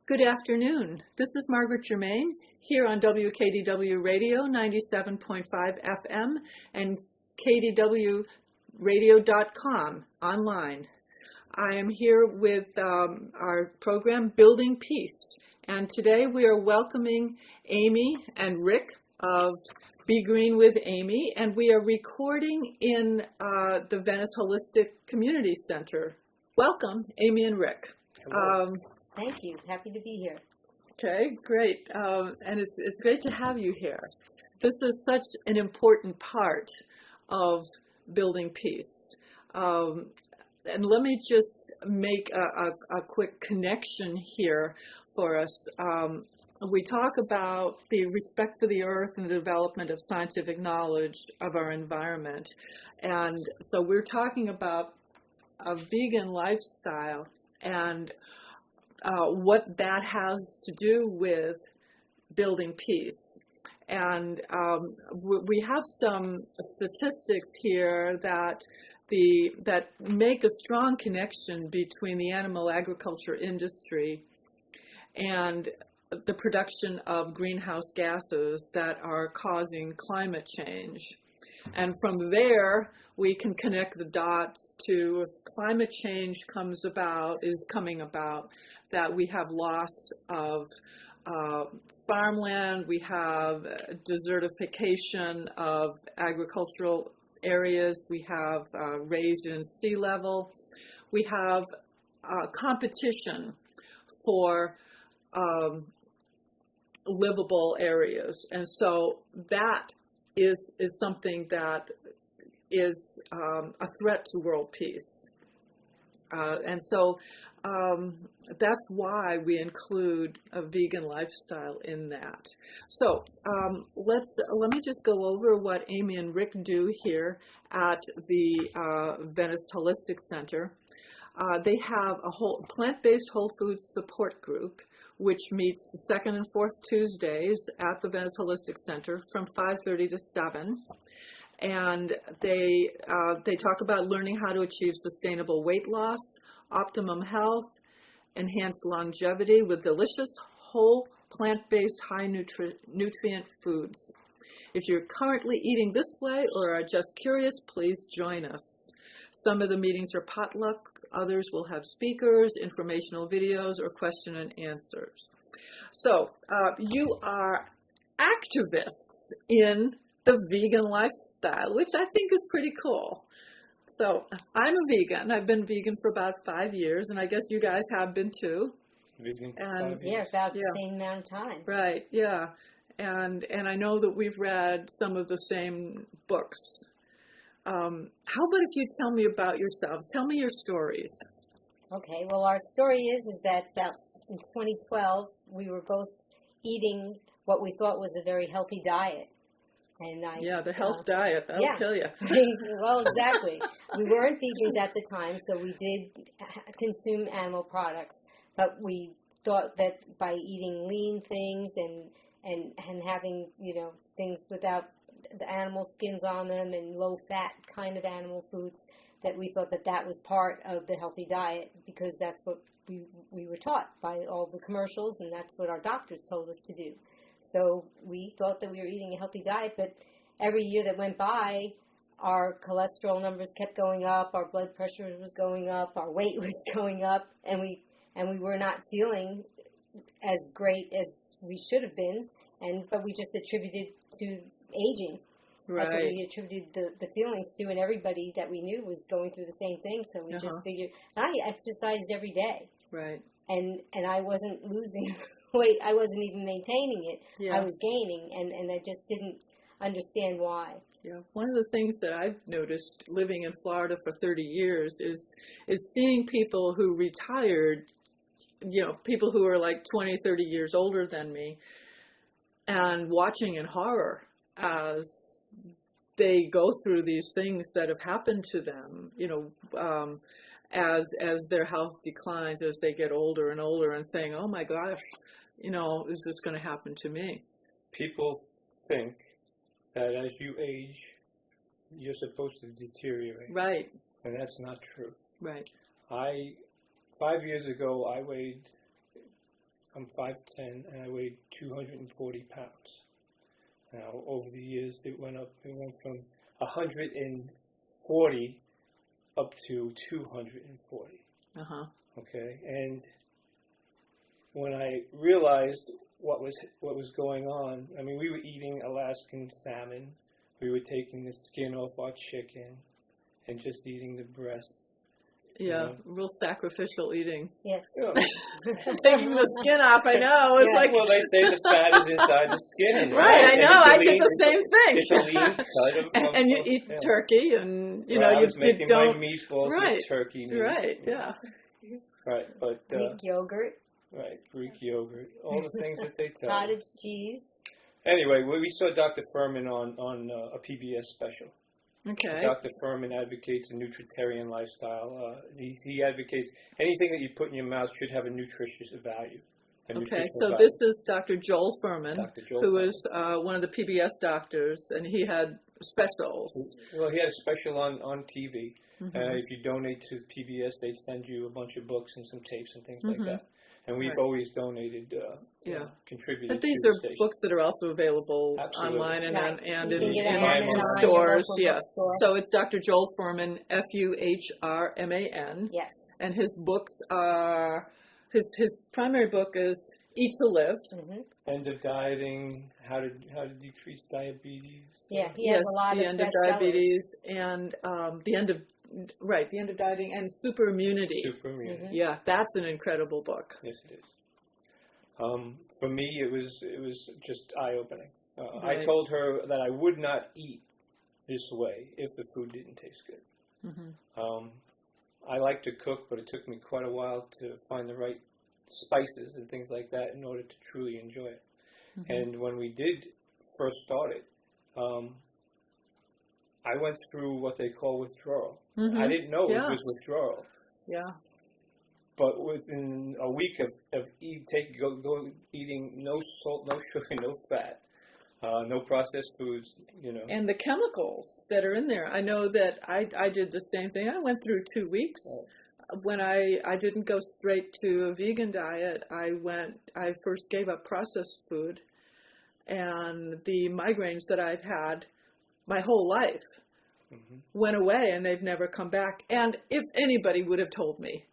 Good afternoon. This is Margaret Germain here on WKDW Radio 97.5 FM and kdwradio.com online. I am here with our program Building Peace, and today we are welcoming Amy and Rick of Be Green with Amy, and we are recording in the Venice Holistic Community Center. Welcome, Amy and Rick. Hello. Thank you. Happy to be here. Okay, great. And it's great to have you here. This is such an important part of building peace. And let me just make a quick connection here for us. We talk about the respect for the earth and the development of scientific knowledge of our environment. And so we're talking about a vegan lifestyle and what that has to do with building peace. And we have some statistics here that make a strong connection between the animal agriculture industry and the production of greenhouse gases that are causing climate change. And from there, we can connect the dots to if climate change is coming about, that we have loss of farmland, we have desertification of agricultural areas, we have raise in sea level, we have competition for livable areas. And so that is something that is a threat to world peace. And so that's why we include a vegan lifestyle in that. So let me just go over what Amy and Rick do here at the Venice Holistic Center. They have a plant-based whole foods support group, which meets the second and fourth Tuesdays at the Venice Holistic Center from 5:30 to 7. And they talk about learning how to achieve sustainable weight loss, optimum health, enhanced longevity with delicious, whole, plant-based, high nutrient foods. If you're currently eating this way or are just curious, please join us. Some of the meetings are potluck, others will have speakers, informational videos, or question and answers. So you are activists in the vegan lifestyle, which I think is pretty cool. So I'm a vegan. I've been vegan for about 5 years, and I guess you guys have been too. Vegan for 5 years. Yeah, about the same amount of time. Right, yeah. And I know that we've read some of the same books. How about if you tell me about yourselves? Tell me your stories. Okay, well, our story is that in 2012, we were both eating what we thought was a very healthy diet. And the health diet, that'll kill you. Well, exactly. We weren't vegans at the time, so we did consume animal products. But we thought that by eating lean things and having, things without the animal skins on them and low-fat kind of animal foods, that we thought that was part of the healthy diet because that's what we were taught by all the commercials, and that's what our doctors told us to do. So we thought that we were eating a healthy diet, but every year that went by, our cholesterol numbers kept going up, our blood pressure was going up, our weight was going up, and we were not feeling as great as we should have been, but we just attributed to aging. Right. That's what we attributed the feelings to, and everybody that we knew was going through the same thing, so we just figured, I exercised every day. Right. And I wasn't losing weight, I wasn't even maintaining it. Yeah. I was gaining, and I just didn't understand why. Yeah. One of the things that I've noticed living in Florida for 30 years is seeing people who retired, people who are like 20, 30 years older than me, and watching in horror as they go through these things that have happened to them, as their health declines, as they get older and older, and saying, oh my gosh, is this going to happen to me? People think that as you age, you're supposed to deteriorate. Right. And that's not true. Right. 5 years ago, I weighed I'm 5'10", and I weighed 240 pounds. Now, over the years, it went up. It went from 140 up to 240. Okay, and when I realized what was going on, I mean, we were eating Alaskan salmon. We were taking the skin off our chicken and just eating the breast. Yeah, real sacrificial eating. Yes. Yeah. Taking the skin off, I know. It's like, well, they say the fat is inside the skin. right, I know. I did the same thing. It's a lean cut of and you eat turkey, and you know I was you making don't. my meatballs with turkey meat. Right. Yeah. Right, but Greek yogurt. Right, Greek yogurt, all the things that they tell. Cottage cheese. Anyway, we saw Dr. Furman on a PBS special. Okay. Dr. Furman advocates a nutritarian lifestyle. He advocates anything that you put in your mouth should have a nutritious value. Okay, so this is Dr. Joel Furman, who Furman. is one of the PBS doctors, and he had specials. Well, he had a special on TV. Mm-hmm. If you donate to PBS, they send you a bunch of books and some tapes and things like that. And we've always donated, contributed. But these to are the station. books that are also available Absolutely. online and in Amazon, stores. Yes. Bookstore. So it's Dr. Joel Furman, Fuhrman. Yes. And his books are his primary book is Eat to Live. End of dieting, how to decrease diabetes. Yeah, he has a lot the of end of diabetes and the end of dieting and super immunity. Yeah, that's an incredible book. Yes, it is. For me, it was just eye-opening. I told her that I would not eat this way if the food didn't taste good. I like to cook, but it took me quite a while to find the right spices and things like that in order to truly enjoy it. And when we did first start it, I went through what they call withdrawal. I didn't know it was withdrawal. Yeah. But within a week of eating no salt, no sugar, no fat, no processed foods, And the chemicals that are in there. I know that I did the same thing. I went through 2 weeks. When I didn't go straight to a vegan diet, I first gave up processed food, and the migraines that I've had my whole life went away, and they've never come back. And if anybody would have told me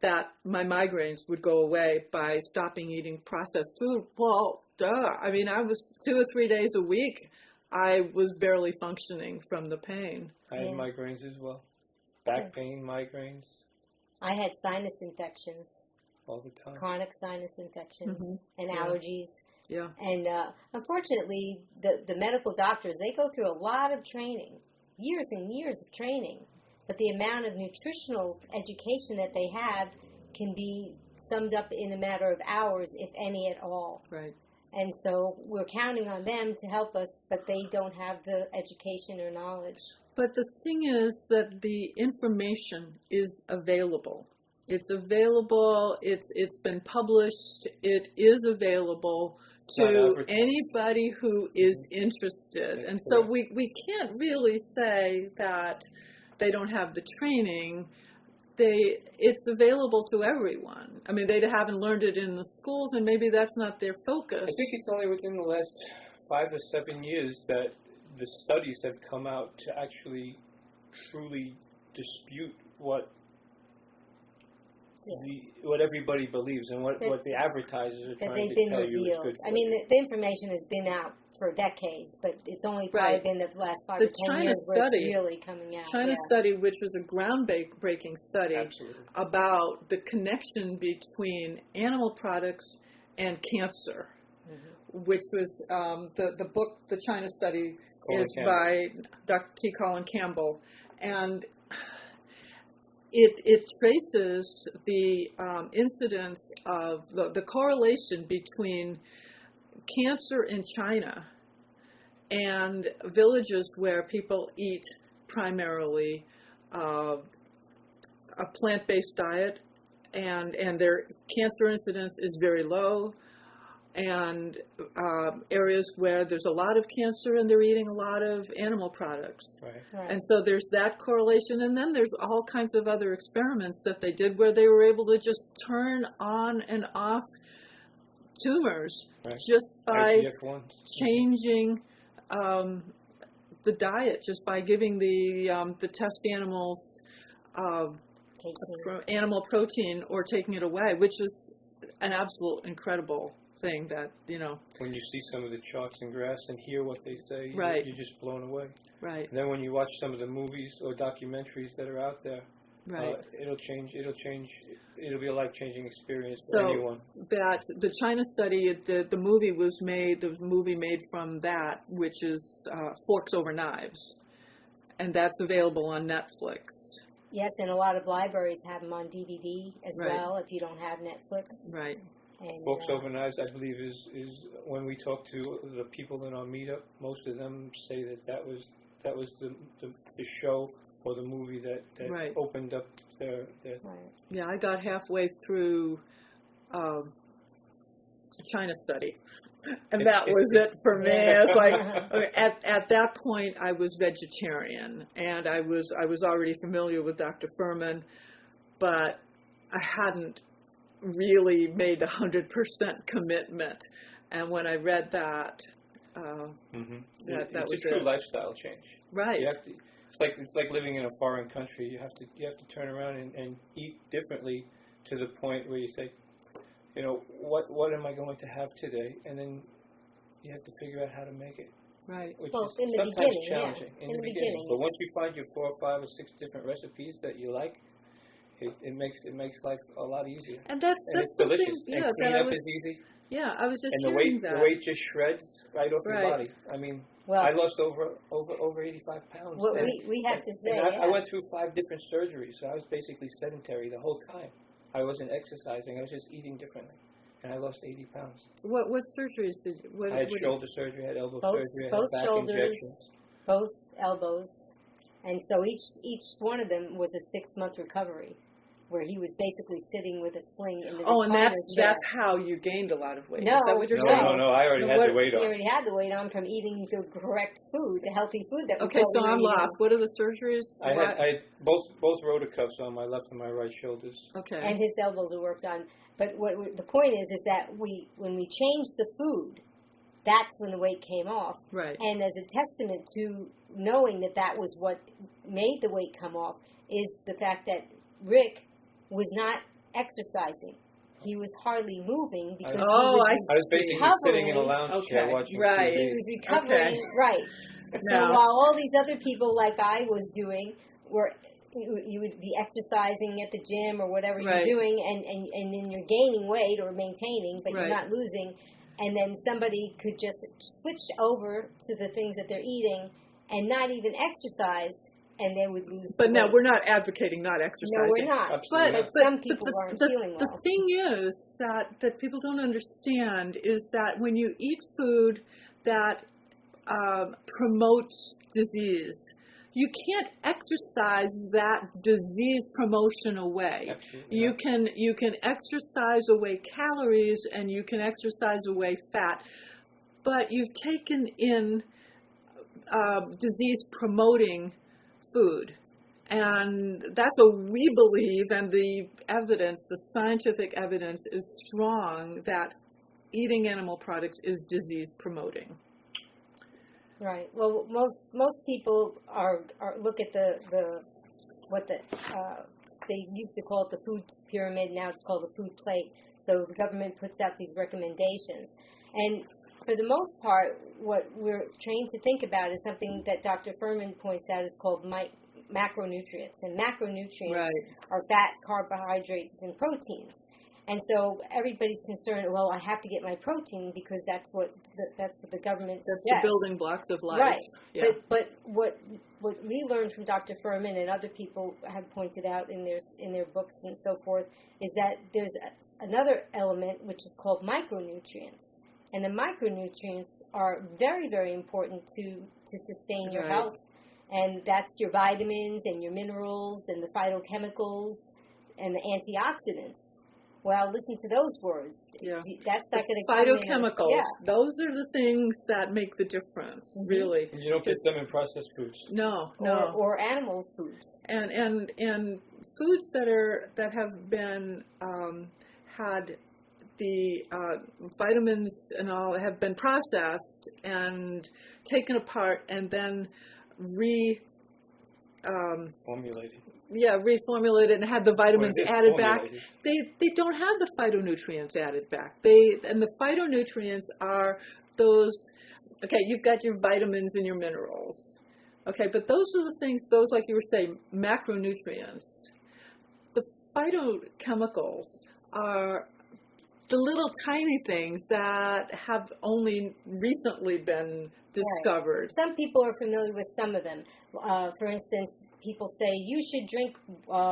that my migraines would go away by stopping eating processed food, well, duh. I mean, I was 2 or 3 days a week, I was barely functioning from the pain. I had migraines as well. Back pain, migraines. I had sinus infections. All the time. Chronic sinus infections and allergies. Yeah. And unfortunately, the medical doctors, they go through a lot of training, years and years of training. But the amount of nutritional education that they have can be summed up in a matter of hours, if any at all. Right. And so we're counting on them to help us, but they don't have the education or knowledge. But the thing is that the information is available. It's available. It's been published. It is available to anybody who is interested. And so we can't really say that they don't have the training. It's available to everyone. I mean, they haven't learned it in the schools, and maybe that's not their focus. I think it's only within the last 5 or 7 years that the studies have come out to actually truly dispute what everybody believes and what the advertisers are trying to tell you is good for. I mean, the information has been out for decades, but it's only probably been the last 5 or 10 years where it's really coming out. China study, which was a groundbreaking study about the connection between animal products and cancer, which was the book, The China Study, is by Dr. T. Colin Campbell, and it traces the incidence of the correlation between cancer in China and villages where people eat primarily a plant-based diet, and their cancer incidence is very low, and areas where there's a lot of cancer and they're eating a lot of animal products. Right. And so there's that correlation, and then there's all kinds of other experiments that they did where they were able to just turn on and off tumors right. just by IGF-1. changing the diet, just by giving the test animals from animal protein or taking it away, which is an absolute incredible thing that, When you see some of the charts and graphs and hear what they say, right. you're just blown away. Right. And then when you watch some of the movies or documentaries that are out there, right. It'll be a life-changing experience for anyone. That the China study, the movie was made. There was a movie made from that, which is Forks Over Knives, and that's available on Netflix. Yes, and a lot of libraries have them on DVD as right. well. If you don't have Netflix, right. And, Forks Over Knives, I believe, is when we talk to the people in our meetup, most of them say that was the show or the movie that right. opened up their right. Yeah, I got halfway through the China study, and that was it for me. It's like at that point I was vegetarian, and I was already familiar with Dr. Furman, but I hadn't really made 100% commitment. And when I read that, that it's was a true lifestyle change. Right. You have to. It's like living in a foreign country. You have to turn around and eat differently to the point where you say, what am I going to have today? And then you have to figure out how to make it. Right. Which well, is in the sometimes beginning, challenging. Yeah. In the beginning. But once you find your 4 or 5 or 6 different recipes that you like, it makes life a lot easier. And that's it's delicious. Yeah, and cleanup is easy. Yeah, I was just and hearing that. the weight just shreds right off your body. I mean, I lost over 85 pounds. What we have to say. I went through 5 different surgeries, so I was basically sedentary the whole time. I wasn't exercising. I was just eating differently, and I lost 80 pounds. What surgeries did you? I had shoulder surgery, I had elbow surgery, I both had back shoulders, injections, both elbows, and so each one of them was a 6-month recovery, where he was basically sitting with a sling in the and recliner chair. that's how you gained a lot of weight. No, is that what you're saying? No, I already had the weight on. He already had the weight on from eating the correct food, the healthy food that. Okay, so I'm lost. What are the surgeries? I had both rotacuffs on my left and my right shoulders. Okay. And his elbows were worked on. But the point is that when we changed the food, that's when the weight came off. Right. And as a testament to knowing that was what made the weight come off is the fact that Rick was not exercising. He was hardly moving because I was basically sitting in a lounge chair watching TV. He was recovering, right. So while all these other people, like I was doing, you would be exercising at the gym or whatever you're doing, and then you're gaining weight or maintaining, but you're not losing. And then somebody could just switch over to the things that they're eating and not even exercise, and they would lose. But now we're not advocating not exercising. No, we're not. But some people aren't feeling well. The thing is that people don't understand is that when you eat food that promotes disease, you can't exercise that disease promotion away. Absolutely. You can exercise away calories and you can exercise away fat, but you've taken in disease promoting food. And that's what we believe, and the evidence, the scientific evidence is strong that eating animal products is disease promoting. Right. Well, most people look at they used to call it the food pyramid. Now it's called the food plate. So the government puts out these recommendations, and for the most part, what we're trained to think about is something that Dr. Furman points out is called macronutrients, and macronutrients are fat, carbohydrates, and proteins. And so everybody's concerned, well, I have to get my protein because that's what the government suggests. That's the building blocks of life. Right. Yeah. But what we learned from Dr. Furman and other people have pointed out in their books and so forth is that there's another element which is called micronutrients. And the micronutrients are very, very important to sustain your health. And that's your vitamins and your minerals and the phytochemicals and the antioxidants. Well, listen to those words. Yeah. That's not going to phytochemicals. Those are the things that make the difference, really. And you don't get them in processed foods. No. Or animal foods. And foods that have been had the vitamins and all have been processed and taken apart and then formulated. Yeah, reformulated and had the vitamins added back. They don't have the phytonutrients added back. And the phytonutrients are those. Okay, you've got your vitamins and your minerals. Okay, but those are the things. Those, like you were saying, macronutrients. The phytochemicals are the little tiny things that have only recently been discovered. Right. Some people are familiar with some of them. For instance, people say you should drink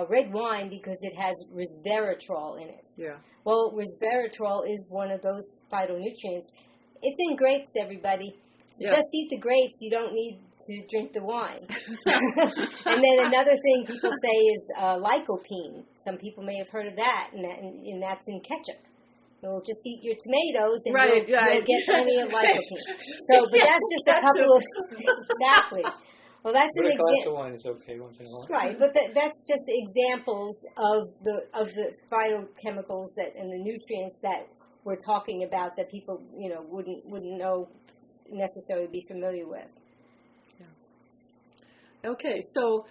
red wine because it has resveratrol in it. Yeah. Well, resveratrol is one of those phytonutrients. It's in grapes, everybody. So just eat the grapes. You don't need to drink the wine. And then another thing people say is lycopene. Some people may have heard of that, and that's in ketchup. So just eat your tomatoes and you'll get plenty of lycopene. So, but that's just a couple of exactly. Well, that's but an example. A glass of wine is okay once in a while. Right, but that's just examples of the phytochemicals and the nutrients that we're talking about that people wouldn't know necessarily be familiar with. Yeah. Okay, so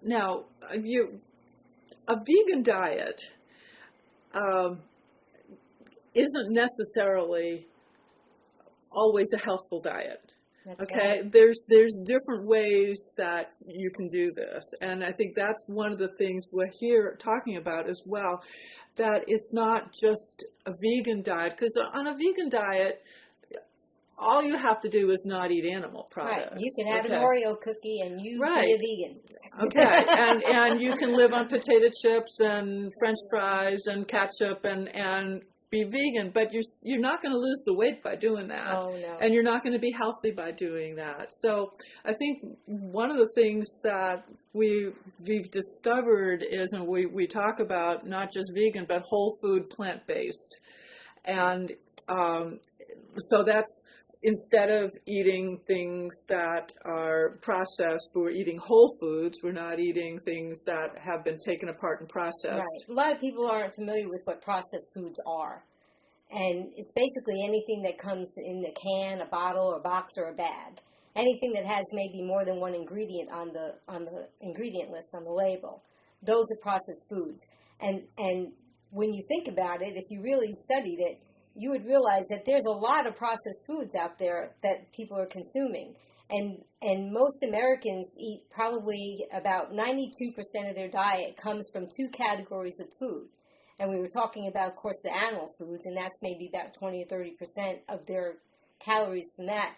now a vegan diet isn't necessarily always a healthful diet. That's okay, right. there's different ways that you can do this, and I think that's one of the things we're here talking about as well, that it's not just a vegan diet, because on a vegan diet, all you have to do is not eat animal products. Right, you can have an Oreo cookie and you be a vegan. Okay, and you can live on potato chips and French fries and ketchup and be vegan, but you're not going to lose the weight by doing that. Oh, no. And you're not going to be healthy by doing that. So I think one of the things that we've discovered is, and we talk about not just vegan, but whole food, plant-based. And so that's, instead of eating things that are processed, we're eating whole foods. We're not eating things that have been taken apart and processed. Right. A lot of people aren't familiar with what processed foods are. And it's basically anything that comes in a can, a bottle, a box, or a bag. Anything that has maybe more than one ingredient on the ingredient list, on the label. Those are processed foods. And when you think about it, if you really studied it, you would realize that there's a lot of processed foods out there that people are consuming. And most Americans eat probably about 92% of their diet comes from two categories of food. And we were talking about, of course, the animal foods, and that's maybe about 20 or 30% of their calories from that.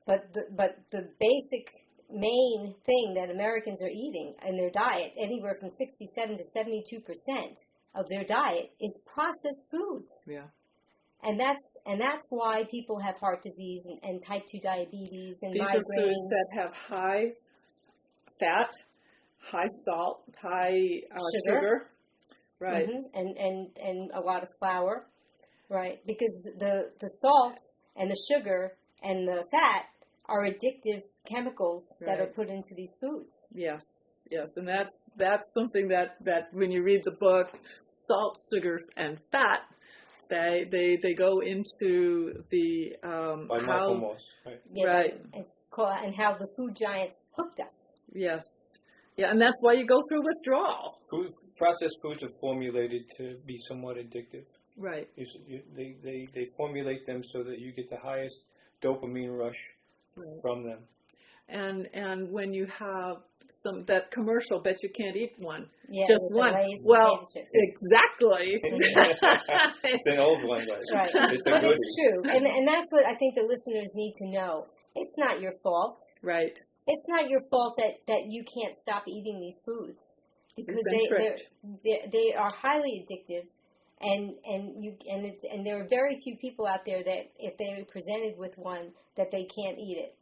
But the basic main thing that Americans are eating in their diet, anywhere from 67 to 72% of their diet, is processed foods. Yeah. And that's why people have heart disease and type 2 diabetes and These migraines. are foods that have high fat, high salt, high sugar. Right. Mm-hmm. And a lot of flour. Right. Because the salt and the sugar and the fat are addictive chemicals that are put into these foods. Yes. And that's something that when you read the book, salt, sugar, and fat, they go into the by Michael Moss, right? Yeah, right. It's called, and how the food giants hooked us. Yes. Yeah, and that's why you go through withdrawal. Processed foods are formulated to be somewhat addictive. Right. They formulate them so that you get the highest dopamine rush from them. And when you have that commercial, bet you can't eat one. Yeah, just one. Well, exactly. It's an old one, right? It's a but goodie. It's true, and that's what I think the listeners need to know. It's not your fault. Right. It's not your fault that you can't stop eating these foods, because they are highly addictive, and there are very few people out there that if they're presented with one that they can't eat it.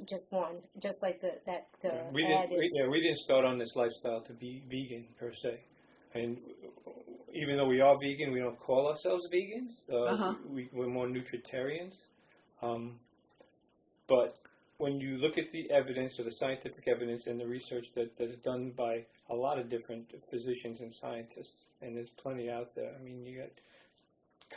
Just one, just like the ad is. We didn't start on this lifestyle to be vegan per se, and even though we are vegan, we don't call ourselves vegans. We're more nutritarians. But when you look at the evidence, or the scientific evidence, and the research that is done by a lot of different physicians and scientists, and there's plenty out there. I mean, you got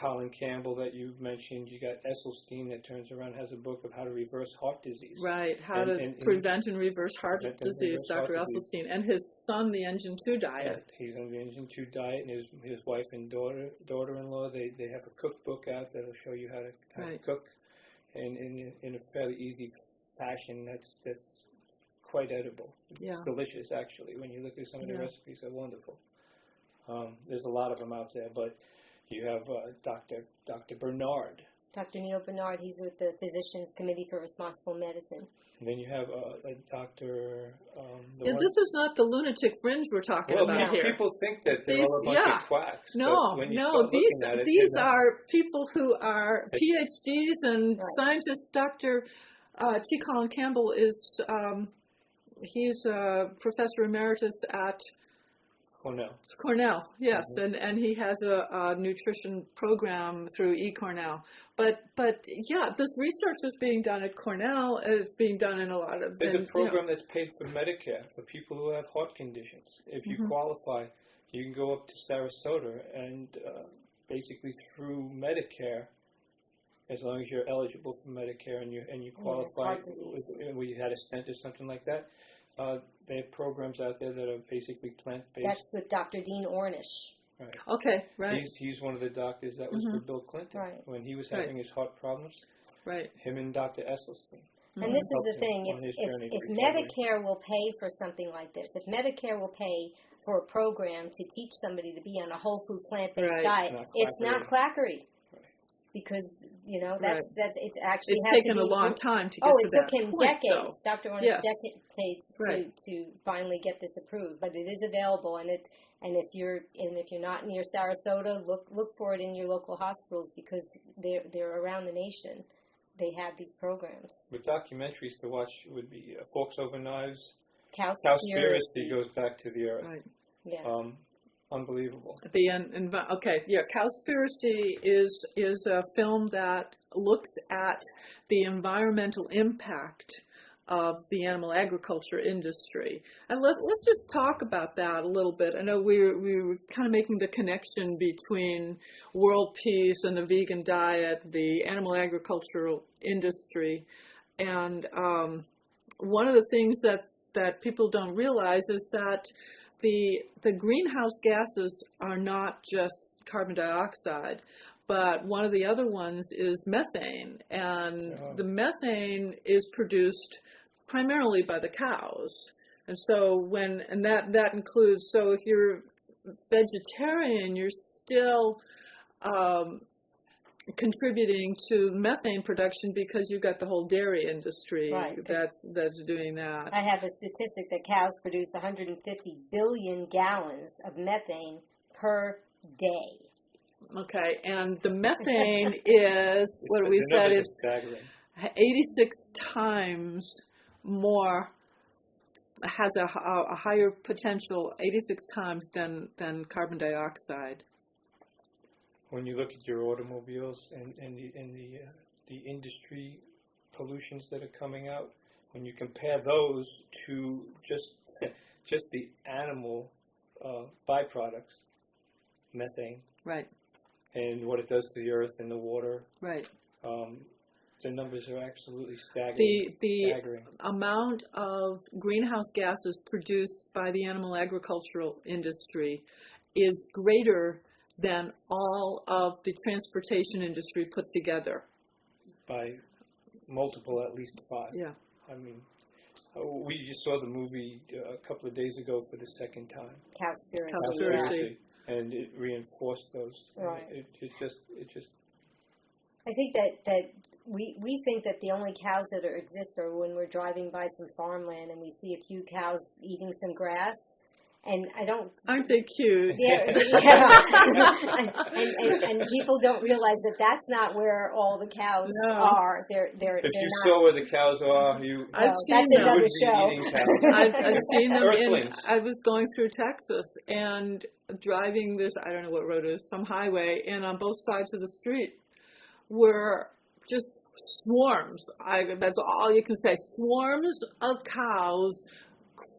Colin Campbell that you mentioned. You got Esselstyn that turns around, has a book of how to reverse heart disease. Right, how to prevent and reverse heart disease, Dr. Esselstyn. And his son, the Engine 2 diet. Yeah, he's on the Engine 2 diet, and his wife and daughter-in-law, they have a cookbook out that'll show you how to cook in a fairly easy fashion that's quite edible. Yeah. It's delicious, actually. When you look at some of the recipes, they're wonderful. There's a lot of them out there, but you have Dr. Bernard. Dr. Neil Bernard, he's with the Physicians Committee for Responsible Medicine. And then you have a doctor... and this is not the lunatic fringe we're talking about here. People think that they're all a bunch of quacks. No, these are people who are PhDs and scientists. Dr. T. Colin Campbell is... he's a professor emeritus at Cornell, yes, and he has a nutrition program through eCornell. But yeah, this research is being done at Cornell. It's being done in a lot of... There's a program that's paid for Medicare for people who have heart conditions. If you qualify, you can go up to Sarasota and basically through Medicare, as long as you're eligible for Medicare and you qualify, where you had a stent or something like that. They have programs out there that are basically plant-based. That's with Dr. Dean Ornish. Right. Okay, right. He's one of the doctors that was for Bill Clinton when he was having his heart problems. Right. Him and Dr. Esselstyn. And this is the thing, if Medicare will pay for something like this, if Medicare will pay for a program to teach somebody to be on a whole food plant-based diet, it's not quackery. Because, that's it's actually... It's taken a long time to get to that. Oh, it took him decades, Dr. Ornish, decades to finally get this approved. But it is available, and if you're not near Sarasota, look for it in your local hospitals because they're around the nation. They have these programs. But documentaries to watch would be Forks Over Knives. Cowspiracy goes back to the earth. Right. Yeah. Unbelievable. Cowspiracy is a film that looks at the environmental impact of the animal agriculture industry. And let's just talk about that a little bit. I know we were kind of making the connection between world peace and the vegan diet, the animal agricultural industry. And one of the things that people don't realize is that the greenhouse gases are not just carbon dioxide, but one of the other ones is methane, and the methane is produced primarily by the cows. And so that includes, so if you're vegetarian, you're still contributing to methane production because you've got the whole dairy industry that's doing that. I have a statistic that cows produce 150 billion gallons of methane per day. Okay, and the methane is, what we said, is 86 times more, has a higher potential, 86 times than carbon dioxide. When you look at your automobiles and the industry pollutions that are coming out, when you compare those to just the animal byproducts, methane, right, and what it does to the earth and the water, right, the numbers are absolutely staggering. The amount of greenhouse gases produced by the animal agricultural industry is greater than all of the transportation industry put together. By multiple, at least 5. Yeah. I mean, we just saw the movie a couple of days ago for the second time. Cowspiracy. And it reinforced those. Right. It's just. I think that we think that the only cows that exist are when we're driving by some farmland and we see a few cows eating some grass. And I don't... Aren't they cute? Yeah. and people don't realize that that's not where all the cows are. They're if you not. saw where the cows are, I've seen them. Another show. I've seen them Earthlings. I was going through Texas and driving this, I don't know what road it is, some highway, and on both sides of the street were just swarms. That's all you can say. Swarms of cows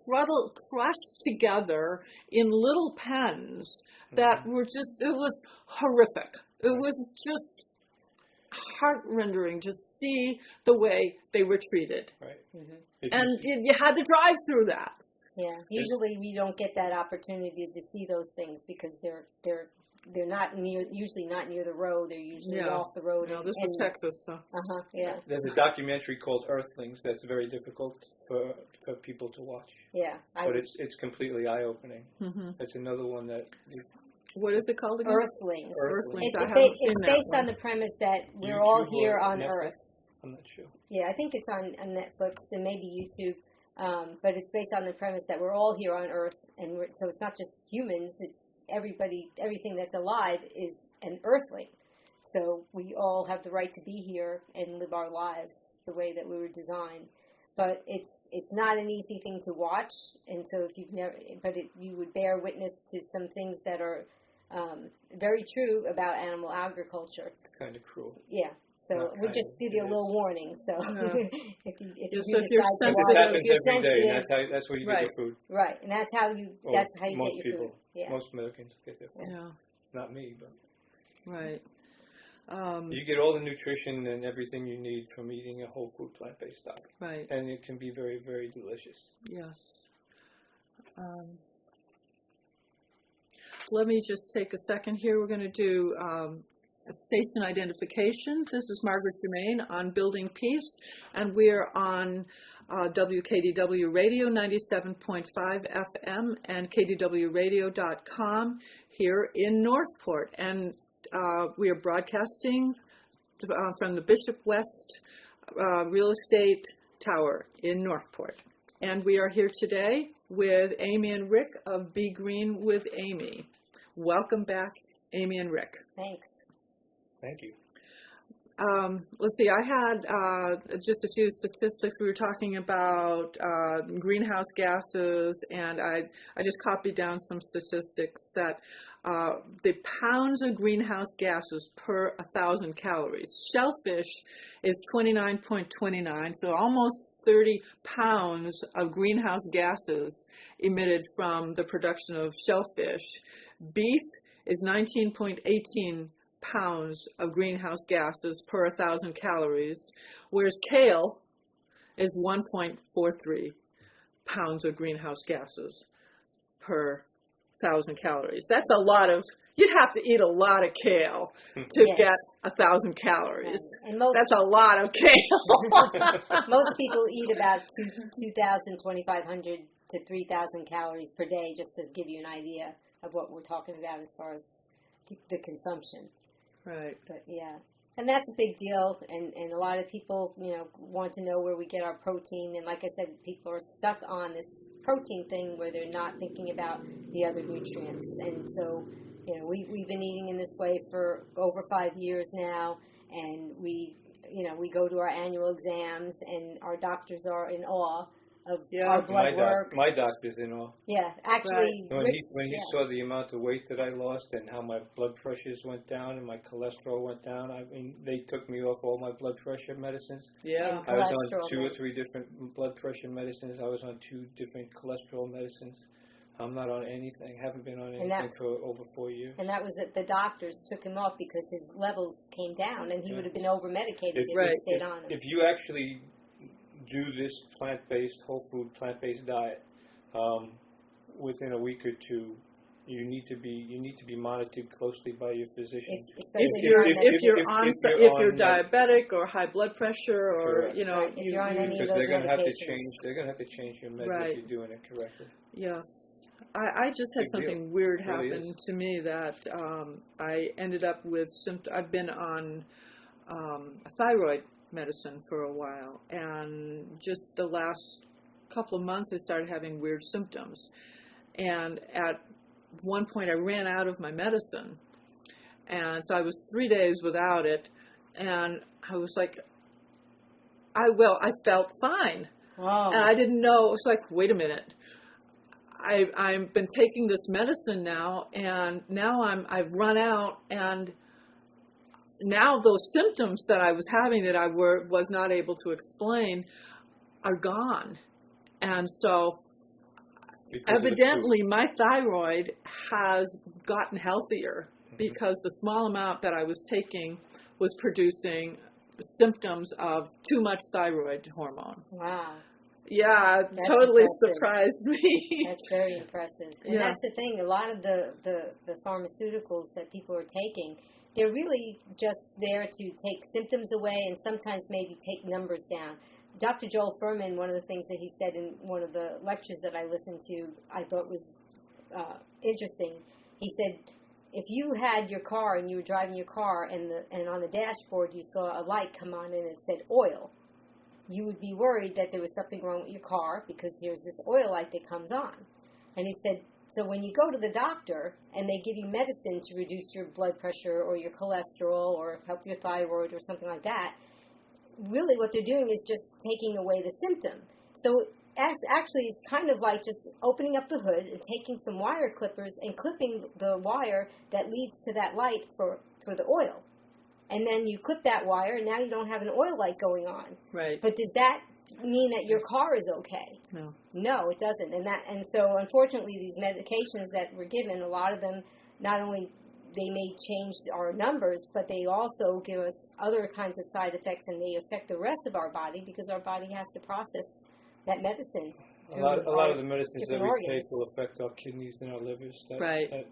crushed together in little pens that were just, it was horrific. It was just heart-rendering to see the way they were treated. Right. Mm-hmm. And you had to drive through that. Yeah. Usually we don't get that opportunity to see those things because they're not usually not near the road. They're usually off the road. No, this was Texas, so. Yeah. There's a documentary called Earthlings that's very difficult for people to watch. Yeah. But it's completely eye-opening. Mm-hmm. It's another one that... What is it called again? Earthlings. It's based on the premise that we're all here on Earth. I'm not sure. Yeah, I think it's on Netflix and maybe YouTube. But it's based on the premise that we're all here on Earth, and so it's not just humans. It's everybody. Everything that's alive is an Earthling. So we all have the right to be here and live our lives the way that we were designed. But it's not an easy thing to watch, and so if you've never, you would bear witness to some things that are very true about animal agriculture. It's kind of cruel. Yeah. So we'll just give you a little warning. So if it happens every day, and that's where you get your food. Right, and that's how you get your food. Yeah. Most Americans get their food. Yeah. Not me, but right. You get all the nutrition and everything you need from eating a whole food plant-based diet. Right. And it can be very, very delicious. Yes. Let me just take a second here. We're going to do station identification. This is Margaret Germain on Building Peace, and we're on WKDW Radio 97.5 FM and KDWRadio.com here in Northport. And we are broadcasting from the Bishop West Real Estate Tower in Northport. And we are here today with Amy and Rick of Be Green with Amy. Welcome back, Amy and Rick. Thanks. Thank you. Let's see, I had just a few statistics. We were talking about greenhouse gases, and I just copied down some statistics that the pounds of greenhouse gases per 1,000 calories. Shellfish is 29.29, so almost 30 pounds of greenhouse gases emitted from the production of shellfish. Beef is 19.18 pounds of greenhouse gases per 1,000 calories, whereas kale is 1.43 pounds of greenhouse gases per 1,000 calories. That's a lot of, you'd have to eat a lot of kale to get 1,000 calories. And that's a lot of kale. Most people eat about 2,000, 2,500 to 3,000 calories per day, just to give you an idea of what we're talking about as far as the consumption. Right. But yeah, and that's a big deal, and a lot of people, want to know where we get our protein, and like I said, people are stuck on this protein thing where they're not thinking about the other nutrients, and so, we've been eating in this way for over 5 years now, and we go to our annual exams, and our doctors are in awe of our blood work. My doctor's in awe. Yeah, actually. Right. When he saw the amount of weight that I lost and how my blood pressures went down and my cholesterol went down, I mean, they took me off all my blood pressure medicines. Yeah. I was on 2 or 3 different blood pressure medicines. I was on 2 different cholesterol medicines. I'm not on anything. Haven't been on anything for over 4 years. And that was that the doctors took him off because his levels came down, and he would have been over-medicated if he stayed on him. If you actually do this plant-based, whole food, plant-based diet, within a week or 2, you need to be monitored closely by your physician. If you're diabetic or high blood pressure, or if you're on any of those they're going to have to medications. change. They're going to have to change your meds if you're doing it correctly. Yes. I just had something weird happen to me that I ended up with I've been on thyroid medicine for a while, and just the last couple of months I started having weird symptoms, and at one point I ran out of my medicine, and so I was 3 days without it, and I was like, I felt fine. Wow. And I didn't know. It was like, wait a minute, I've been taking this medicine now, and now I've run out, and now those symptoms that I was having that I was not able to explain are gone. And so evidently my thyroid has gotten healthier. because the small amount that I was taking was producing symptoms of too much thyroid hormone. Wow. Yeah, That's totally impressive. surprised me. That's very impressive. And that's the thing. A lot of the pharmaceuticals that people are taking, they're really just there to take symptoms away and sometimes maybe take numbers down. Dr. Joel Fuhrman, one of the things that he said in one of the lectures that I listened to, I thought was interesting. He said, if you had your car and you were driving your car and on the dashboard you saw a light come on and it said oil, you would be worried that there was something wrong with your car because there's this oil light that comes on. And he said, so when you go to the doctor and they give you medicine to reduce your blood pressure or your cholesterol or help your thyroid or something like that, really what they're doing is just taking away the symptom. So actually it's kind of like just opening up the hood and taking some wire clippers and clipping the wire that leads to that light for the oil. And then you clip that wire, and now you don't have an oil light going on. Right. But does that mean that your car is okay? No. No, it doesn't. And so unfortunately, these medications that we're given, a lot of them, not only they may change our numbers, but they also give us other kinds of side effects, and they affect the rest of our body because our body has to process that medicine. A lot of the medicines that we take will affect our kidneys and our livers.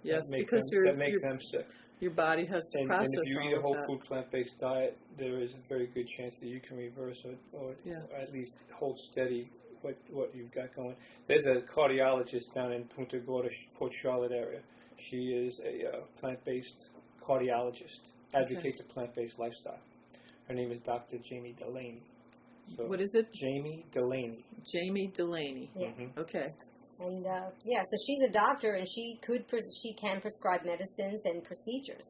Yes, because that make them sick. Your body has to process. And if you eat a whole food plant-based diet, there is a very good chance that you can reverse it or at least hold steady what you've got going. There's a cardiologist down in Punta Gorda, Port Charlotte area. She is a plant-based cardiologist, advocates a plant-based lifestyle. Her name is Dr. Jamie Delaney. So what is it? Jamie Delaney. Jamie Delaney. Yeah. Mm-hmm. Okay. And so she's a doctor, and she can prescribe medicines and procedures.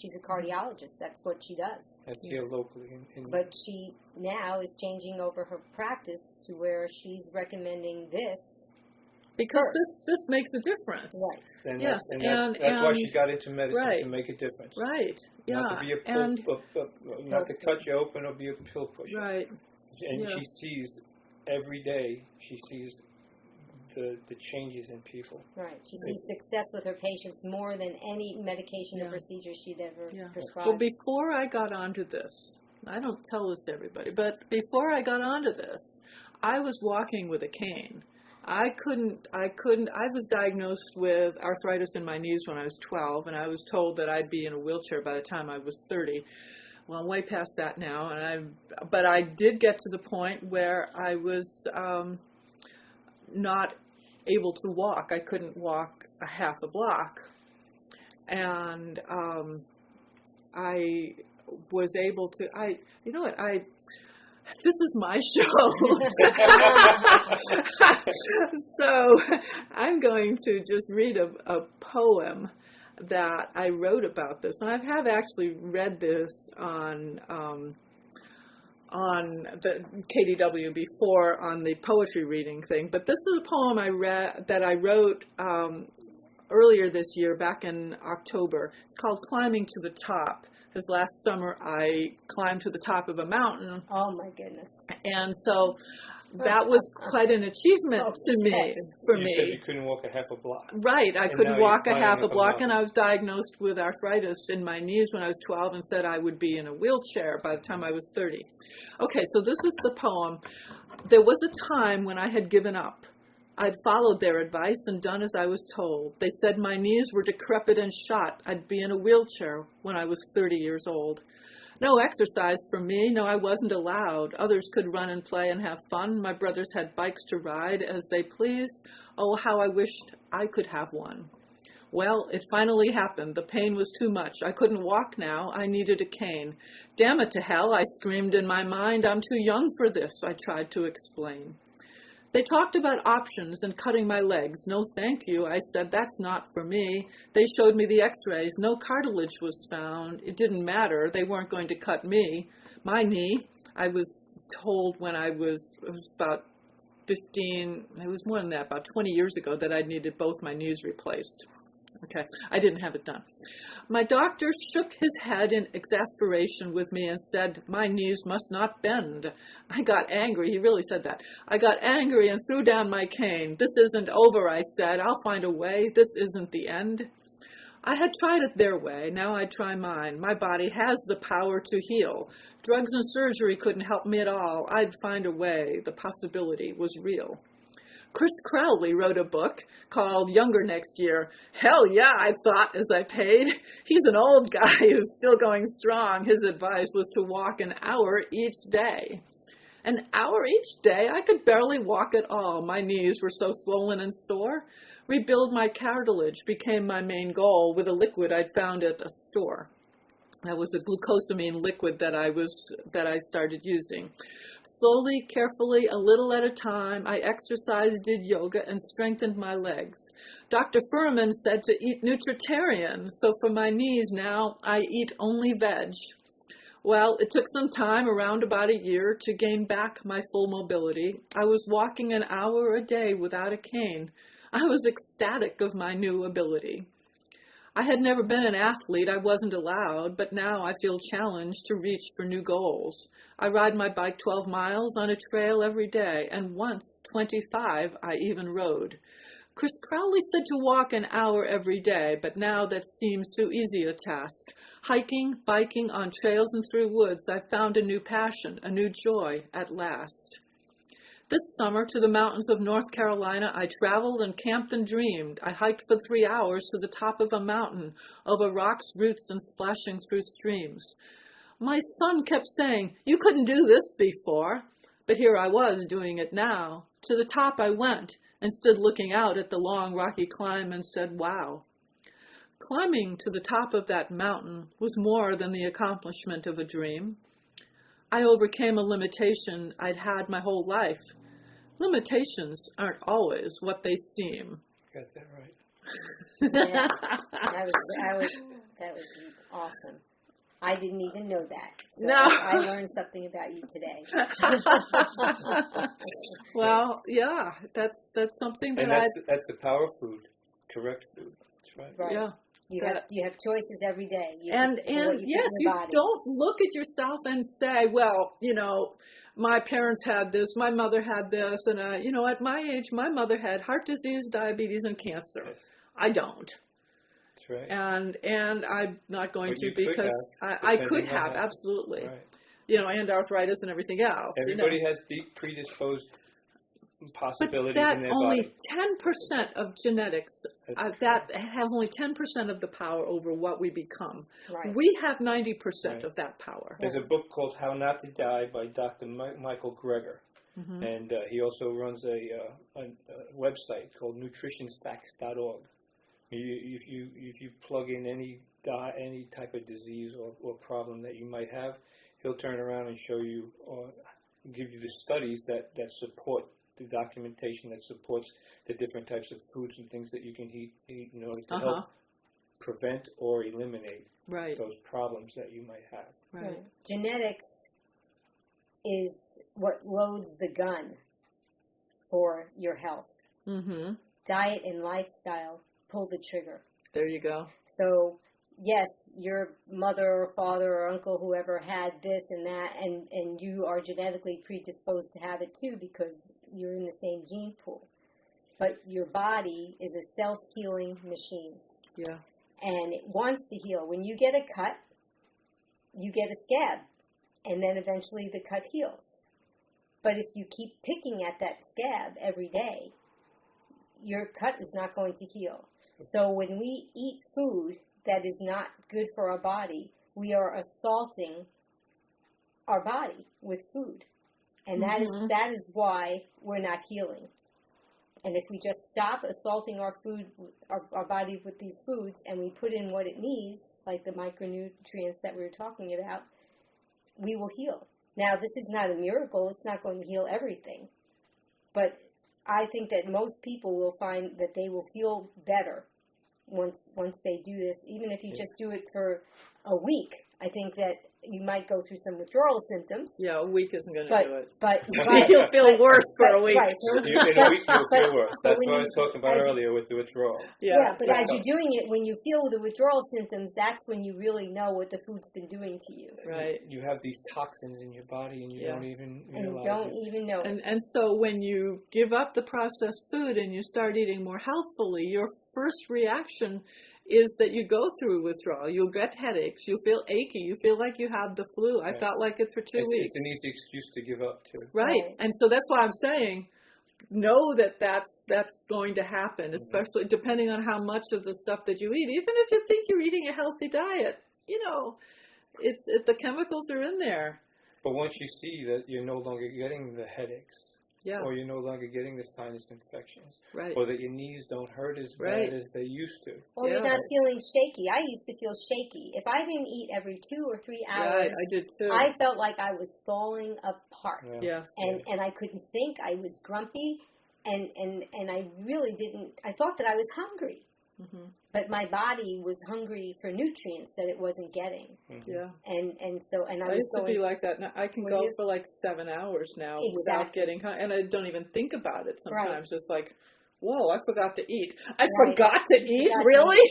She's a cardiologist. That's what she does. That's here locally. But she now is changing over her practice to where she's recommending this. Because this makes a difference. Right. And yes. That's why she got into medicine, to make a difference. Right. Yeah. Not to be a pill, not to cut you open or be a pill pusher. Right. And she sees every day. She sees the changes in people. Right. She sees success with her patients more than any medication or procedure she'd ever prescribed. Well, before I got onto this, I don't tell this to everybody, but before I got onto this, I was walking with a cane. I was diagnosed with arthritis in my knees when I was 12, and I was told that I'd be in a wheelchair by the time I was 30. Well, I'm way past that now, but I did get to the point where I was not able to walk. I couldn't walk a half a block. And I was able to, this is my show. So I'm going to just read a poem that I wrote about this. And I have actually read this on the KDW before on the poetry reading thing, but this is a poem I wrote earlier this year, back in October. It's called "Climbing to the Top." Because last summer I climbed to the top of a mountain. Oh my goodness! And so that was quite an achievement for me. You said you couldn't walk a half a block. Right, I couldn't walk a half a block, and I was diagnosed with arthritis in my knees when I was 12 and said I would be in a wheelchair by the time I was 30. Okay, so this is the poem. There was a time when I had given up. I'd followed their advice and done as I was told. They said my knees were decrepit and shot. I'd be in a wheelchair when I was 30 years old. No exercise for me. No, I wasn't allowed. Others could run and play and have fun. My brothers had bikes to ride as they pleased. Oh, how I wished I could have one. Well, it finally happened. The pain was too much. I couldn't walk now. I needed a cane. Damn it to hell, I screamed in my mind. I'm too young for this, I tried to explain. They talked about options and cutting my legs. No, thank you, I said, that's not for me. They showed me the x-rays. No cartilage was found. It didn't matter. They weren't going to cut me. My knee, I was told when it was about 15, it was more than that, about 20 years ago, that I needed both my knees replaced. Okay, I didn't have it done. My doctor shook his head in exasperation with me and said, my knees must not bend. I got angry. He really said that. I got angry and threw down my cane. This isn't over, I said. I'll find a way. This isn't the end. I had tried it their way. Now I'd try mine. My body has the power to heal. Drugs and surgery couldn't help me at all. I'd find a way. The possibility was real. Chris Crowley wrote a book called Younger Next Year. Hell yeah, I thought as I paid. He's an old guy who's still going strong. His advice was to walk an hour each day. An hour each day? I could barely walk at all. My knees were so swollen and sore. Rebuild my cartilage became my main goal with a liquid I'd found at a store. That was a glucosamine liquid that I started using. Slowly, carefully, a little at a time, I exercised, did yoga, and strengthened my legs. Dr. Furman said to eat nutritarian, so for my knees now, I eat only veg. Well, it took some time, around about a year, to gain back my full mobility. I was walking an hour a day without a cane. I was ecstatic of my new ability. I had never been an athlete. I wasn't allowed, but now I feel challenged to reach for new goals. I ride my bike 12 miles on a trail every day, and once, 25, I even rode. Chris Crowley said to walk an hour every day, but now that seems too easy a task. Hiking, biking on trails and through woods, I found a new passion, a new joy at last. This summer to the mountains of North Carolina, I traveled and camped and dreamed. I hiked for 3 hours to the top of a mountain, over rocks, roots, and splashing through streams. My son kept saying, "You couldn't do this before." But here I was doing it now. To the top I went and stood looking out at the long rocky climb and said, wow. Climbing to the top of that mountain was more than the accomplishment of a dream. I overcame a limitation I'd had my whole life. Limitations aren't always what they seem. Got that right. Yeah, that was awesome. I didn't even know that. So No. I learned something about you today. Well, yeah, that's something that that's the power of food, correct food. That's right. Right. Yeah. You have choices every day. And yes, you don't look at yourself and say, well, my parents had this, my mother had this, and at my age, my mother had heart disease, diabetes, and cancer. Yes. I don't. That's right. And I'm not going But to you could because have, I could depending on have, how. absolutely. Right. And arthritis and everything else. Everybody has deep predisposed But possibilities that in their only body. 10% of genetics, That's that has only 10% of the power over what we become. Right. We have 90% Right. of that power. There's a book called How Not to Die by Dr. Michael Greger. Mm-hmm. And he also runs a website called nutritionsfacts.org. If you plug in any type of disease or problem that you might have, he'll turn around and show you or give you the studies that support the documentation that supports the different types of foods and things that you can eat in order to help prevent or eliminate those problems that you might have. Right. Genetics is what loads the gun for your health. Mm-hmm. Diet and lifestyle pull the trigger. There you go. So, yes, your mother or father or uncle, whoever had this and that, and you are genetically predisposed to have it too because you're in the same gene pool. But your body is a self-healing machine. Yeah. And it wants to heal. When you get a cut, you get a scab. And then eventually the cut heals. But if you keep picking at that scab every day, your cut is not going to heal. So when we eat food that is not good for our body, we are assaulting our body with food. And that is why we're not healing. And if we just stop assaulting our food, our body with these foods, and we put in what it needs, like the micronutrients that we were talking about, we will heal. Now, this is not a miracle. It's not going to heal everything. But I think that most people will find that they will feel better once they do this. Even if you just do it for a week, I think that you might go through some withdrawal symptoms. Yeah, a week isn't going to do it. But you'll feel worse for a week. Right. In a week you'll feel worse. That's what I was talking about earlier with the withdrawal. Yeah, but as you're doing it, when you feel the withdrawal symptoms, that's when you really know what the food's been doing to you. Right. You have these toxins in your body and you don't even realize you don't even know it. And so when you give up the processed food and you start eating more healthfully, your first reaction is that you go through withdrawal. You'll get headaches. You'll feel achy. You feel like you have the flu. I felt like it for 2 weeks. It's an easy excuse to give up, too. Right. And so that's why I'm saying, know that that's going to happen, especially depending on how much of the stuff that you eat. Even if you think you're eating a healthy diet, the chemicals are in there. But once you see that you're no longer getting the headaches, or you're no longer getting the sinus infections, or that your knees don't hurt as bad as they used to. Or you're not feeling shaky. I used to feel shaky. If I didn't eat every 2 or 3 hours, I did too. I felt like I was falling apart. Yeah. Yes. And I couldn't think. I was grumpy. And I really didn't, I thought that I was hungry. Mm-hmm. But my body was hungry for nutrients that it wasn't getting. Mm-hmm. Yeah. And I used to be like that. Now I can go for like 7 hours now without getting hungry. And I don't even think about it sometimes. Just like, whoa, I forgot to eat. I forgot to eat? Really?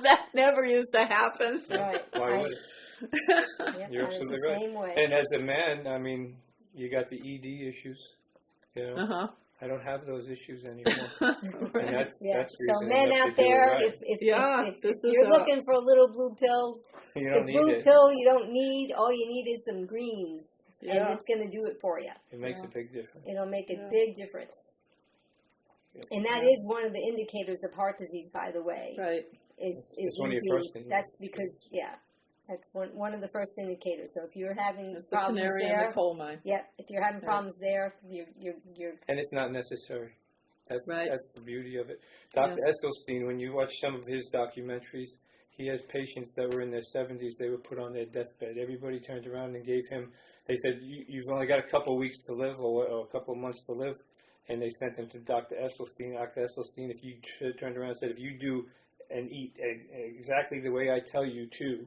That never used to happen. Right. Why would it? You're absolutely right. Same way. And as a man, I mean, you got the ED issues. I don't have those issues anymore. And that's so men out there, if you're looking for a little blue pill, the blue pill you don't need. All you need is some greens, and it's going to do it for you. It makes a big difference. It'll make a big difference. And that is one of the indicators of heart disease, by the way. Right. It's one of your first things. That's because, that's one of the first indicators. So if you're having it's problems the canary there, in the coal mine. If you're having problems there, you're. And it's not necessary. That's the beauty of it. Dr. Esselstyn, when you watch some of his documentaries, he has patients that were in their 70s. They were put on their deathbed. Everybody turned around and gave him. They said, "You've only got a couple of weeks to live, or a couple of months to live," and they sent him to Dr. Esselstyn. Dr. Esselstyn, if you turned around and said, "If you do and eat exactly the way I tell you to,"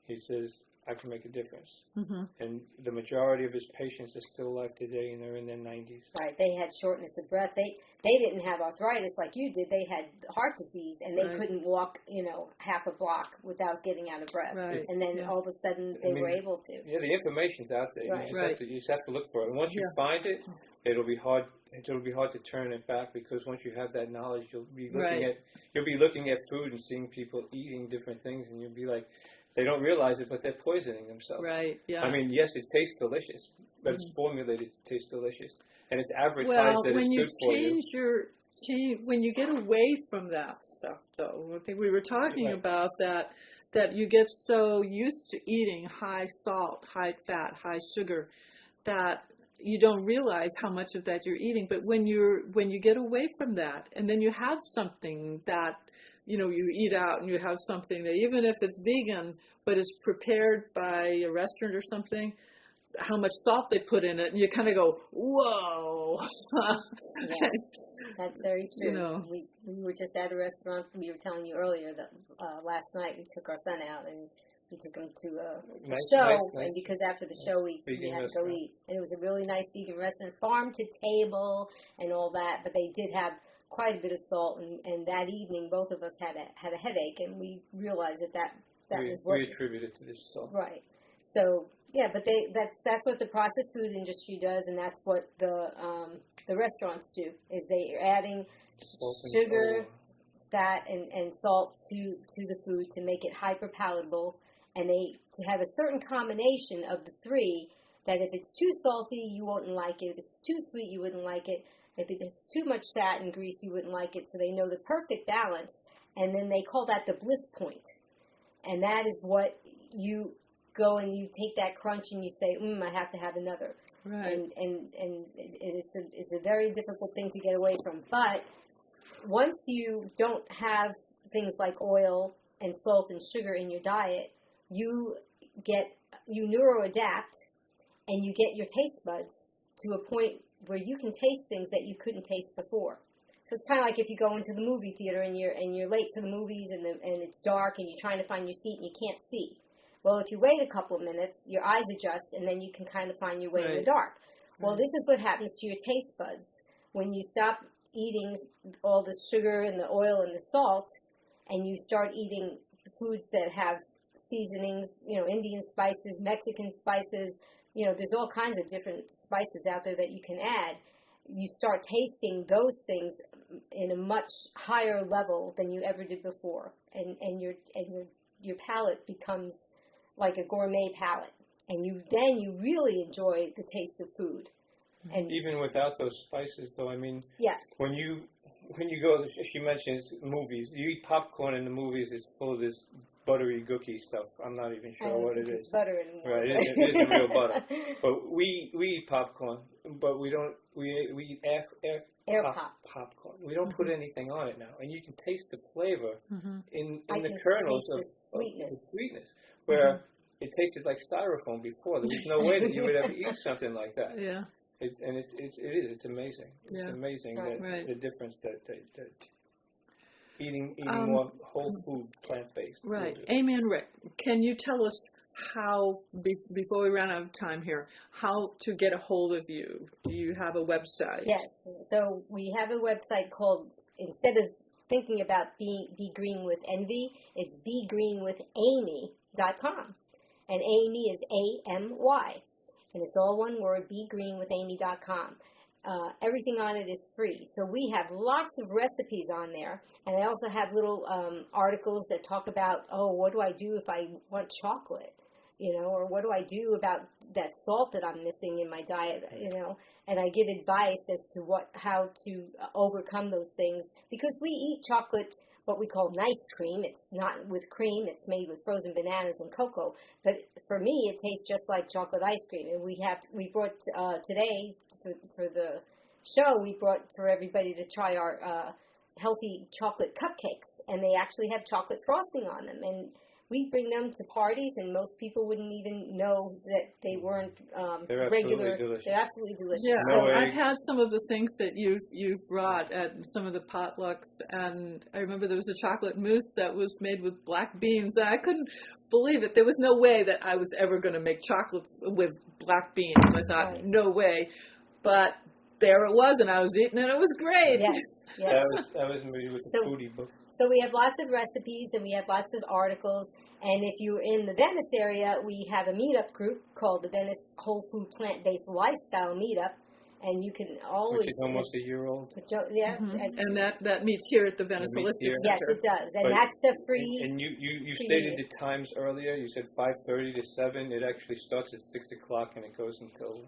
he says, "I can make a difference." Mm-hmm. And the majority of his patients are still alive today, and they're in their 90s. Right. They had shortness of breath. They didn't have arthritis like you did. They had heart disease, and they couldn't walk, half a block without getting out of breath. Right. And then all of a sudden they were able to. Yeah, the information's out there. Right. You just have to look for it. And once you find it, it'll be hard. It'll be hard to turn it back, because once you have that knowledge, you'll be looking at food and seeing people eating different things, and you'll be like, they don't realize it, but they're poisoning themselves. Right, yeah. I mean, yes, it tastes delicious, but it's formulated to taste delicious. And it's advertised that it's good for you. When you get away from that stuff, though, I think we were talking about that you get so used to eating high salt, high fat, high sugar, that you don't realize how much of that you're eating. But when you get away from that, and then you have something that, you eat out and you have something that, even if it's vegan, but it's prepared by a restaurant or something, how much salt they put in it, and you kind of go, whoa. Yes, that's very true. We were just at a restaurant. We were telling you earlier that last night we took our son out, and we took him to a show, and because after the show we had to go eat. And it was a really nice vegan restaurant, farm to table and all that, but they did have quite a bit of salt, and that evening both of us had a headache, and we realized that was what we attributed to this salt. Right. So but that's what the processed food industry does, and that's what the restaurants do, is they are adding sugar, fat, and salt to the food to make it hyper palatable, and to have a certain combination of the three, that if it's too salty you wouldn't like it, if it's too sweet you wouldn't like it, if it has too much fat and grease, you wouldn't like it. So they know the perfect balance, and then they call that the bliss point. And that is what you go and you take that crunch and you say, I have to have another. Right. And it's a very difficult thing to get away from. But once you don't have things like oil and salt and sugar in your diet, you neuroadapt, and you get your taste buds to a point where you can taste things that you couldn't taste before. So it's kind of like if you go into the movie theater and you're late for the movies and it's dark and you're trying to find your seat and you can't see. Well, if you wait a couple of minutes, your eyes adjust, and then you can kind of find your way in the dark. Well, this is what happens to your taste buds when you stop eating all the sugar and the oil and the salt, and you start eating foods that have seasonings, Indian spices, Mexican spices. There's all kinds of different spices out there that you can add. You start tasting those things in a much higher level than you ever did before, and your palate becomes like a gourmet palate, and you really enjoy the taste of food. And even without those spices, though, I mean, yeah. when you go, she mentions movies. You eat popcorn in the movies; it's full of this buttery gooky stuff. I'm not even sure what it is. It's butter anymore. Right, it isn't real butter. But we eat popcorn, but we don't. We eat air popcorn. We don't put anything on it now, and you can taste the flavor in the kernels of the sweetness. Where it tasted like styrofoam before. There was no way that you would ever eat something like that. Yeah. It's amazing. It's amazing the difference that eating more whole food, plant-based. Right. Amy and Rick, can you tell us how, before we run out of time here, how to get a hold of you? Do you have a website? Yes. So we have a website called, instead of thinking about Be Green with Envy, it's begreenwithamy.com. And Amy is AMY. And it's all one word, begreenwithamy.com. Everything on it is free. So we have lots of recipes on there. And I also have little articles that talk about, what do I do if I want chocolate? Or what do I do about that salt that I'm missing in my diet? And I give advice as to how to overcome those things. Because we eat chocolate, what we call nice cream. It's not with cream. It's made with frozen bananas and cocoa. But for me, it tastes just like chocolate ice cream. And we brought today for the show, we brought for everybody to try our healthy chocolate cupcakes. And they actually have chocolate frosting on them. And we bring them to parties, and most people wouldn't even know that they weren't They're regular. Absolutely delicious. They're absolutely delicious. Yeah, No I've had some of the things that you've brought at some of the potlucks, and I remember there was a chocolate mousse that was made with black beans, and I couldn't believe it. There was no way that I was ever going to make chocolates with black beans. I thought, no way. But there it was, and I was eating it. It was great. Yes. That was maybe with the foodie book. So we have lots of recipes, and we have lots of articles. And if you're in the Venice area, we have a meetup group called the Venice Whole Food Plant-Based Lifestyle Meetup. And you can always... Which is almost a year old. Yeah. And that meets here at the Venice Holistic Center. Yes, it does. And that's a free... And you stated the times earlier. You said 5:30 to 7. It actually starts at 6 o'clock and it goes until,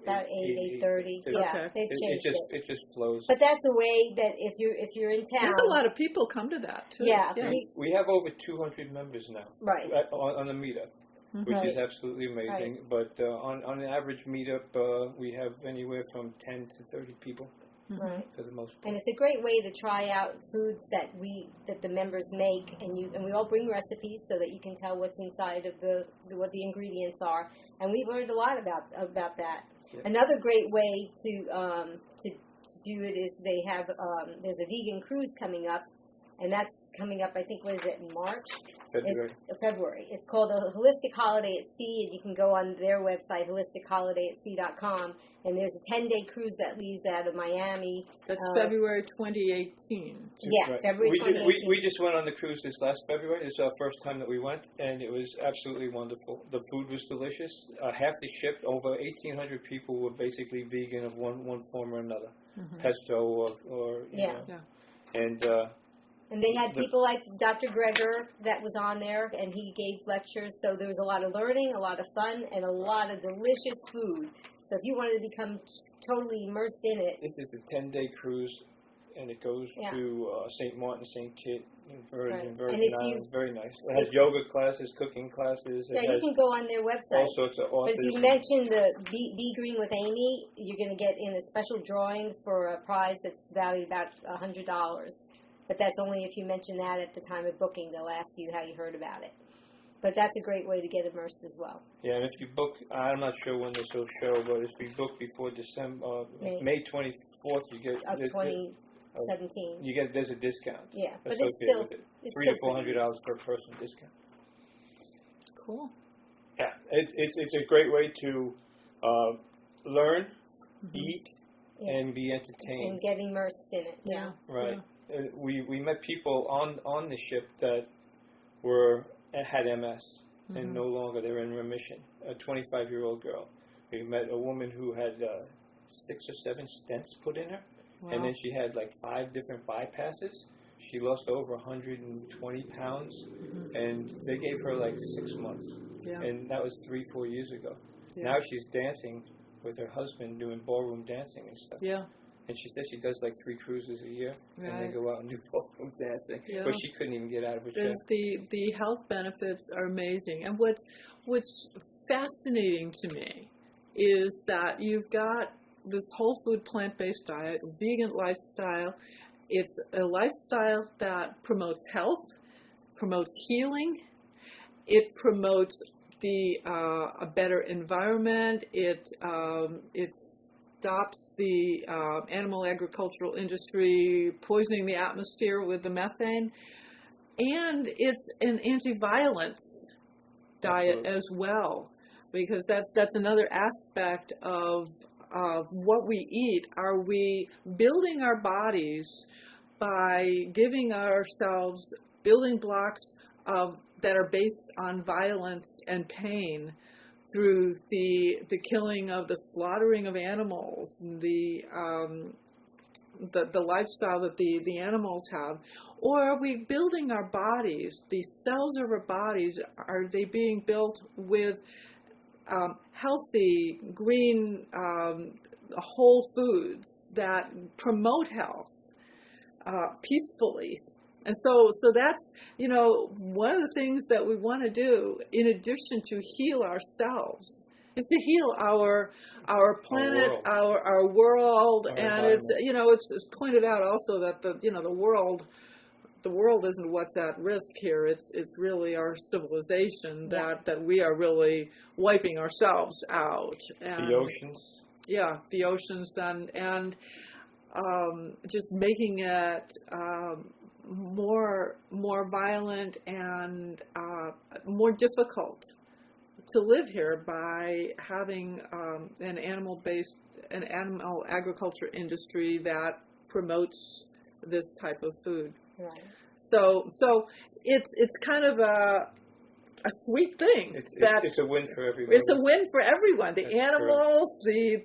about 8:30. Yeah, they've changed it. It just flows. But that's a way that if you're in town... There's a lot of people come to that, too. Yeah. Yes. We have over 200 members now. Right. On the meetup. Which is absolutely amazing. Right. But on an average meetup, we have anywhere from 10 to 30 people. Right. For the most part. And it's a great way to try out foods that the members make, and we all bring recipes so that you can tell what's inside of what the ingredients are. And we've learned a lot about that. Yeah. Another great way to do it is they have there's a vegan cruise coming up. And that's coming up, I think, what is it, in March? February. It's called a Holistic Holiday at Sea, and you can go on their website, holisticholidayatsea.com, and there's a 10-day cruise that leaves out of Miami. That's February 2018. Yeah, right. February 2018. We just went on the cruise this last February. It's our first time that we went, and it was absolutely wonderful. The food was delicious. Half the ship, over 1,800 people, were basically vegan of one form or another. Pesto or you know. And they had people like Dr. Greger that was on there, and he gave lectures. So there was a lot of learning, a lot of fun, and a lot of delicious food. So if you wanted to become totally immersed in it. This is a 10-day cruise, and it goes to St. Martin, St. Kitts, Virgin Islands. Very nice. It has yoga classes, cooking classes. Yeah, you can go on their website. All sorts of authors. But if you mention the Be Green with Amy, you're going to get in a special drawing for a prize that's valued about $100. But that's only if you mention that at the time of booking. They'll ask you how you heard about it. But that's a great way to get immersed as well. Yeah, and if you book, I'm not sure when this will show, but if you book before May 24th, you get... Of 2017. There's a discount. Yeah, but it's still... It's $300 to $400 per person discount. Cool. Yeah, it's a great way to learn, eat, and be entertained. And get immersed in it. Yeah. Right. Yeah. We met people on the ship that had MS and no longer they're in remission. A 25-year-old girl. We met a woman who had 6 or 7 stents put in her. Wow. And then she had like 5 different bypasses. She lost over 120 pounds, and they gave her like 6 months. Yeah. And that was 3-4 years ago. Yeah. Now she's dancing with her husband, doing ballroom dancing and stuff. Yeah. And she says she does like 3 cruises a year, right. and they go out and do ballroom dancing. Yeah. But she couldn't even get out of her chair. The health benefits are amazing. And what's fascinating to me is that you've got this whole food plant-based diet, vegan lifestyle. It's a lifestyle that promotes health, promotes healing. It promotes a better environment. It stops the animal agricultural industry poisoning the atmosphere with the methane. And it's an anti-violence diet Absolutely. as well, because that's another aspect of what we eat. Are we building our bodies by giving ourselves building blocks that are based on violence and pain through the killing of the slaughtering of animals, the lifestyle that the animals have? Or are we building our bodies, the cells of our bodies, are they being built with healthy, green, whole foods that promote health peacefully? And so that's, one of the things that we want to do, in addition to heal ourselves, is to heal our planet, our world, and it's pointed out also that the world isn't what's at risk here. It's really our civilization that we are really wiping ourselves out. And, the oceans. Yeah, the oceans, and just making it more violent and more difficult to live here by having an animal agriculture industry that promotes this type of food. Right. So it's kind of a sweet thing. It's a win for everyone. It's a win for everyone. The That's animals,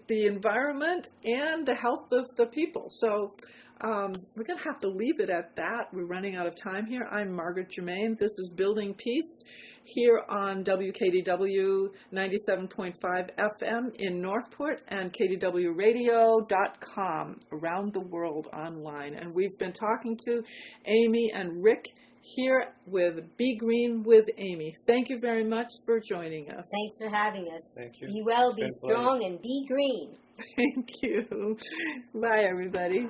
the environment, and the health of the people. So we're going to have to leave it at that. We're running out of time here. I'm Margaret Germain. This is Building Peace here on WKDW 97.5 FM in Northport and KDWRadio.com around the world online. And we've been talking to Amy and Rick here with Be Green with Amy. Thank you very much for joining us. Thanks for having us. Thank you. Be well, be It's been a strong, and be green. Thank you. Bye, everybody.